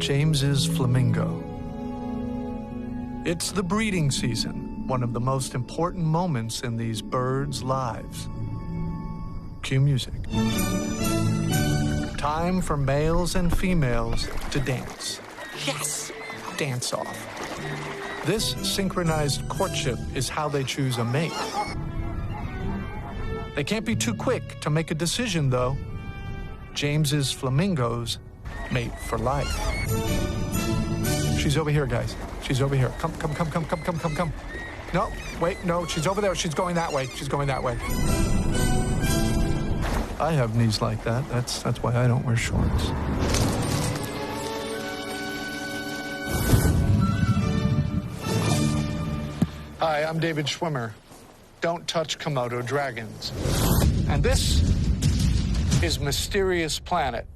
James's flamingo. It's the breeding season, one of the most important moments in these birds' lives. Cue music. Time for males and females to dance. Yes! Dance off. This synchronized courtship is how they choose a mate. They can't be too quick to make a decision, though. James's flamingos mate for life. She's over here, guys. She's over here. Come. No, wait, no, she's over there. She's going that way. She's going that way. I have knees like that. That's why I don't wear shorts. Hi, I'm David Schwimmer. Don't touch Komodo dragons. And this is Mysterious Planet.